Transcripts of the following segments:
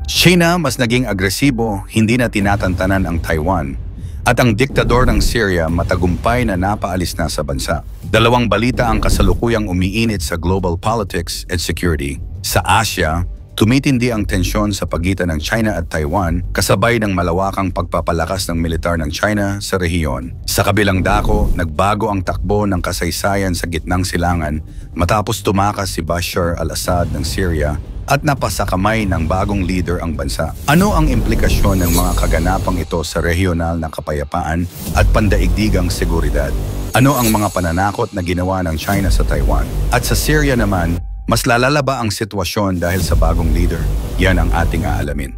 China mas naging agresibo, hindi na tinatantanan ang Taiwan. At ang diktador ng Syria matagumpay na napaalis na sa bansa. Dalawang balita ang kasalukuyang umiinit sa global politics at security. Sa Asia, tumitindi ang tensyon sa pagitan ng China at Taiwan kasabay ng malawakang pagpapalakas ng militar ng China sa rehiyon. Sa kabilang dako, nagbago ang takbo ng kasaysayan sa gitnang silangan matapos tumakas si Bashar al-Assad ng Syria at napasakamay ng bagong leader ang bansa. Ano ang implikasyon ng mga kaganapang ito sa regional na kapayapaan at pandaigdigang seguridad? Ano ang mga pananakot na ginawa ng China sa Taiwan? At sa Syria naman, mas lalala ba ang sitwasyon dahil sa bagong leader? Yan ang ating aalamin.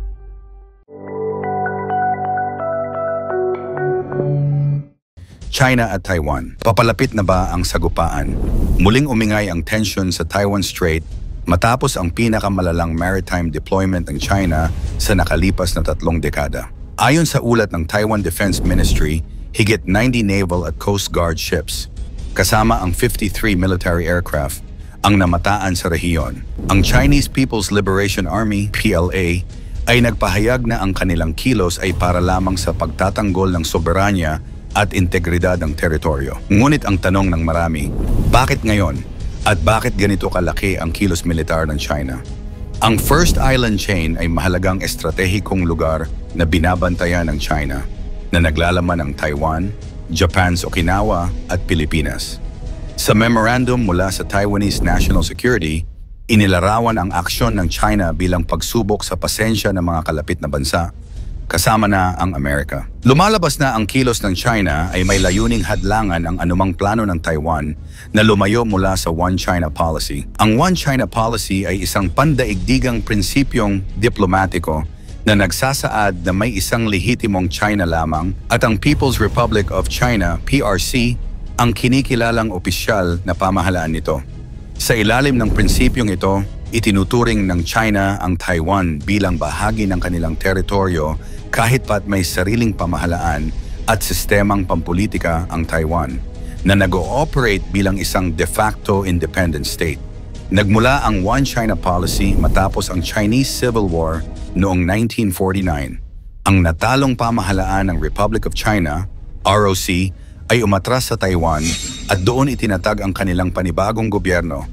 China at Taiwan. Papalapit na ba ang sagupaan? Muling umingay ang tension sa Taiwan Strait matapos ang pinakamalalang maritime deployment ng China sa nakalipas na 3 dekada. Ayon sa ulat ng Taiwan Defense Ministry, higit 90 naval at coast guard ships, kasama ang 53 military aircraft, ang namataan sa rehiyon. Ang Chinese People's Liberation Army, PLA, ay nagpahayag na ang kanilang kilos ay para lamang sa pagtatanggol ng soberanya at integridad ng teritoryo. Ngunit ang tanong ng marami, bakit ngayon? At bakit ganito kalaki ang kilos militar ng China? Ang First Island Chain ay mahalagang estratehikong lugar na binabantayan ng China, na naglalaman ng Taiwan, Japan's Okinawa at Pilipinas. Sa memorandum mula sa Taiwanese National Security, inilarawan ang aksyon ng China bilang pagsubok sa pasensya ng mga kalapit na bansa, kasama na ang Amerika. Lumalabas na ang kilos ng China ay may layuning hadlangan ang anumang plano ng Taiwan na lumayo mula sa One China Policy. Ang One China Policy ay isang pandaigdigang prinsipyong diplomatiko na nagsasaad na may isang lehitimong China lamang at ang People's Republic of China, PRC, ang kinikilalang opisyal na pamahalaan nito. Sa ilalim ng prinsipyong ito, itinuturing ng China ang Taiwan bilang bahagi ng kanilang teritoryo kahit pat may sariling pamahalaan at sistemang pampolitika ang Taiwan, na nag-ooperate bilang isang de facto independent state. Nagmula ang One China Policy matapos ang Chinese Civil War noong 1949. Ang natalong pamahalaan ng Republic of China, ROC, ay umatras sa Taiwan at doon itinatag ang kanilang panibagong gobyerno,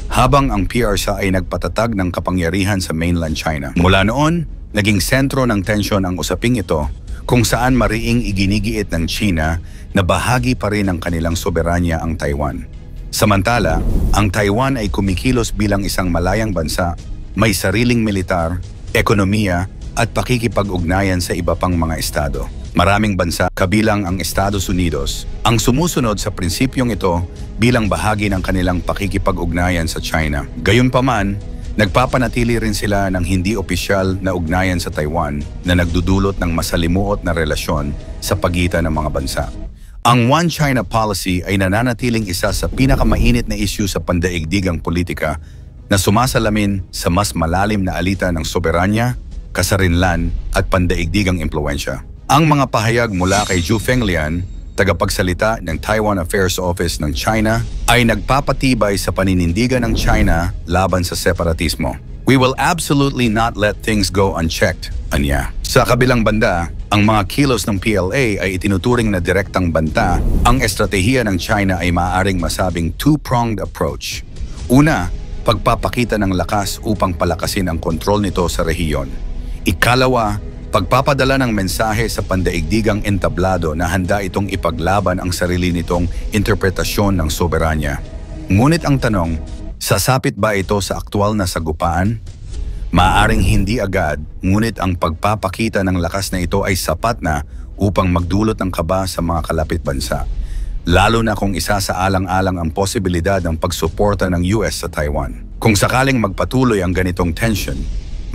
habang ang PRC ay nagpatatag ng kapangyarihan sa mainland China. Mula noon, naging sentro ng tensyon ang usaping ito kung saan mariing iginigiit ng China na bahagi pa rin ng kanilang soberanya ang Taiwan. Samantala, ang Taiwan ay kumikilos bilang isang malayang bansa, may sariling militar, ekonomiya at pakikipag-ugnayan sa iba pang mga estado. Maraming bansa, kabilang ang Estados Unidos, ang sumusunod sa prinsipyong ito bilang bahagi ng kanilang pakikipag-ugnayan sa China. Gayunpaman, nagpapanatili rin sila ng hindi opisyal na ugnayan sa Taiwan na nagdudulot ng masalimuot na relasyon sa pagitan ng mga bansa. Ang One China Policy ay nananatiling isa sa pinakamainit na issue sa pandaigdigang politika na sumasalamin sa mas malalim na alitan ng soberanya, kasarinlan at pandaigdigang impluensya. Ang mga pahayag mula kay Zhu Fenglian, tagapagsalita ng Taiwan Affairs Office ng China, ay nagpapatibay sa paninindigan ng China laban sa separatismo. We will absolutely not let things go unchecked, anya. Sa kabilang banda, ang mga kilos ng PLA ay itinuturing na direktang banta. Ang estratehiya ng China ay maaaring masabing two-pronged approach. Una, pagpapakita ng lakas upang palakasin ang kontrol nito sa rehiyon. Ikalawa, pagpapadala ng mensahe sa pandaigdigang entablado na handa itong ipaglaban ang sarili nitong interpretasyon ng soberanya. Ngunit ang tanong, sasapit ba ito sa aktwal na sagupaan? Maaaring hindi agad, ngunit ang pagpapakita ng lakas na ito ay sapat na upang magdulot ng kaba sa mga kalapit bansa, lalo na kung isasaalang-alang ang posibilidad ng pagsuporta ng US sa Taiwan. Kung sakaling magpatuloy ang ganitong tension,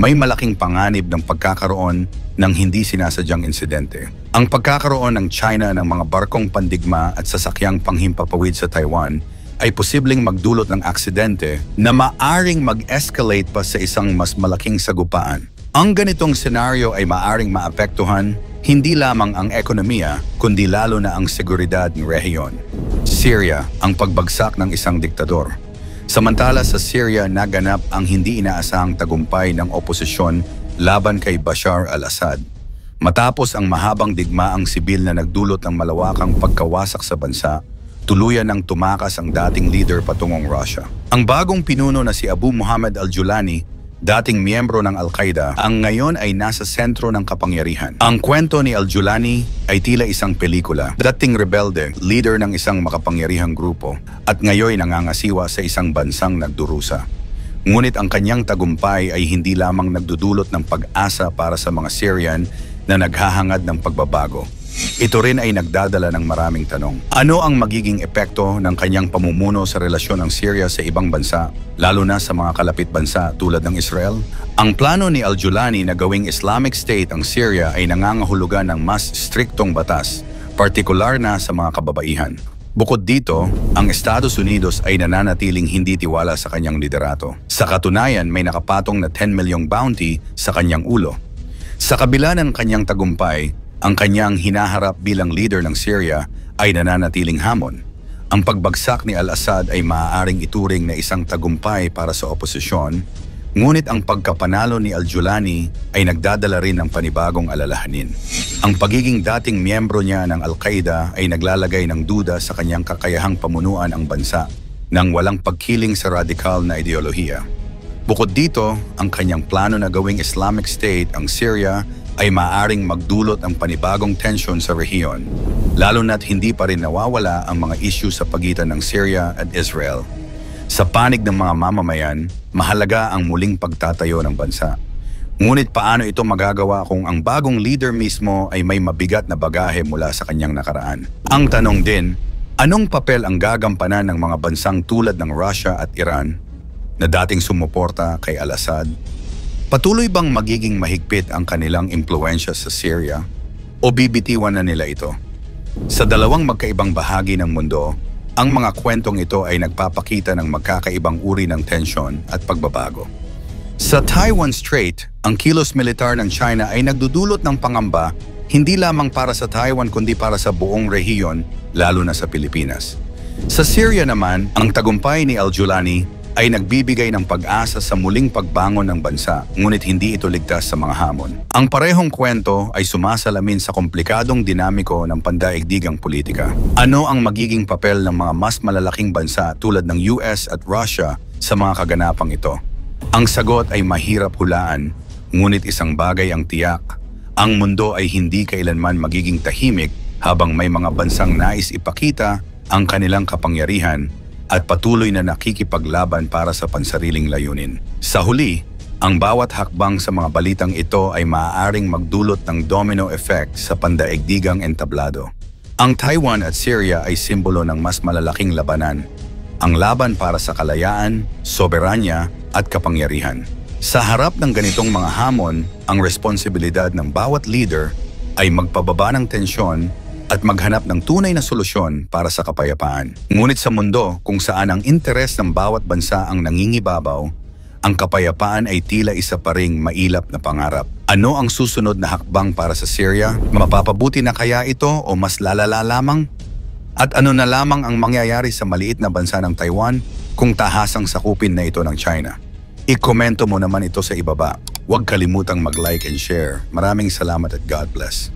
may malaking panganib ng pagkakaroon ng hindi sinasadyang insidente. Ang pagkakaroon ng China ng mga barkong pandigma at sasakyang panghimpapawid sa Taiwan ay posibleng magdulot ng aksidente na maaring mag-escalate pa sa isang mas malaking sagupaan. Ang ganitong senaryo ay maaring maapektuhan hindi lamang ang ekonomiya, kundi lalo na ang seguridad ng rehiyon. Syria, ang pagbagsak ng isang diktador. Samantala sa Syria naganap ang hindi inaasahang tagumpay ng oposisyon laban kay Bashar al-Assad. Matapos ang mahabang digmaang sibil na nagdulot ng malawakang pagkawasak sa bansa, tuluyan ng tumakas ang dating leader patungong Russia. Ang bagong pinuno na si Abu Muhammad al-Julani, dating miyembro ng Al-Qaeda, ang ngayon ay nasa sentro ng kapangyarihan. Ang kwento ni al-Julani ay tila isang pelikula. Dating rebelde, leader ng isang makapangyarihang grupo, at ngayon nangangasiwa sa isang bansang nagdurusa. Ngunit ang kanyang tagumpay ay hindi lamang nagdudulot ng pag-asa para sa mga Syrian na naghahangad ng pagbabago. Ito rin ay nagdadala ng maraming tanong. Ano ang magiging epekto ng kanyang pamumuno sa relasyon ng Syria sa ibang bansa, lalo na sa mga kalapit bansa tulad ng Israel? Ang plano ni al-Julani na gawing Islamic State ang Syria ay nangangahulugan ng mas striktong batas, partikular na sa mga kababaihan. Bukod dito, ang Estados Unidos ay nananatiling hindi tiwala sa kanyang liderato. Sa katunayan, may nakapatong na 10 milyong bounty sa kanyang ulo. Sa kabila ng kanyang tagumpay, ang kanyang hinaharap bilang leader ng Syria ay nananatiling hamon. Ang pagbagsak ni al-Assad ay maaaring ituring na isang tagumpay para sa oposisyon, ngunit ang pagkapanalo ni al-Julani ay nagdadala rin ng panibagong alalahanin. Ang pagiging dating miyembro niya ng Al-Qaeda ay naglalagay ng duda sa kanyang kakayahang pamunuan ang bansa nang walang pagkiling sa radikal na ideolohiya. Bukod dito, ang kanyang plano na gawing Islamic State ang Syria ay maaaring magdulot ng panibagong tensyon sa rehiyon, lalo na't hindi pa rin nawawala ang mga issue sa pagitan ng Syria at Israel. Sa panig ng mga mamamayan, mahalaga ang muling pagtatayo ng bansa. Ngunit paano ito magagawa kung ang bagong leader mismo ay may mabigat na bagahe mula sa kanyang nakaraan? Ang tanong din, anong papel ang gagampanan ng mga bansang tulad ng Russia at Iran na dating sumuporta kay al-Assad? Patuloy bang magiging mahigpit ang kanilang impluensya sa Syria o bibitiwan na nila ito? Sa dalawang magkaibang bahagi ng mundo, ang mga kwentong ito ay nagpapakita ng magkakaibang uri ng tensyon at pagbabago. Sa Taiwan Strait, ang kilos militar ng China ay nagdudulot ng pangamba hindi lamang para sa Taiwan kundi para sa buong rehiyon, lalo na sa Pilipinas. Sa Syria naman, ang tagumpay ni al-Julani ay nagbibigay ng pag-asa sa muling pagbangon ng bansa, ngunit hindi ito ligtas sa mga hamon. Ang parehong kwento ay sumasalamin sa komplikadong dinamiko ng pandaigdigang politika. Ano ang magiging papel ng mga mas malalaking bansa tulad ng US at Russia sa mga kaganapang ito? Ang sagot ay mahirap hulaan, ngunit isang bagay ang tiyak. Ang mundo ay hindi kailanman magiging tahimik habang may mga bansang nais ipakita ang kanilang kapangyarihan at patuloy na nakikipaglaban para sa pansariling layunin. Sa huli, ang bawat hakbang sa mga balitang ito ay maaaring magdulot ng domino effect sa pandaigdigang entablado. Ang Taiwan at Syria ay simbolo ng mas malalaking labanan, ang laban para sa kalayaan, soberanya at kapangyarihan. Sa harap ng ganitong mga hamon, ang responsibilidad ng bawat leader ay magpababa ng tensyon at maghanap ng tunay na solusyon para sa kapayapaan. Ngunit sa mundo kung saan ang interes ng bawat bansa ang nangingibabaw, ang kapayapaan ay tila isa pa ring mailap na pangarap. Ano ang susunod na hakbang para sa Syria? Mapapabuti na kaya ito o mas lalala lamang? At ano na lamang ang mangyayari sa maliit na bansa ng Taiwan kung tahasang sakupin na ito ng China? I-komento mo naman ito sa ibaba. Huwag kalimutang mag-like and share. Maraming salamat at God bless.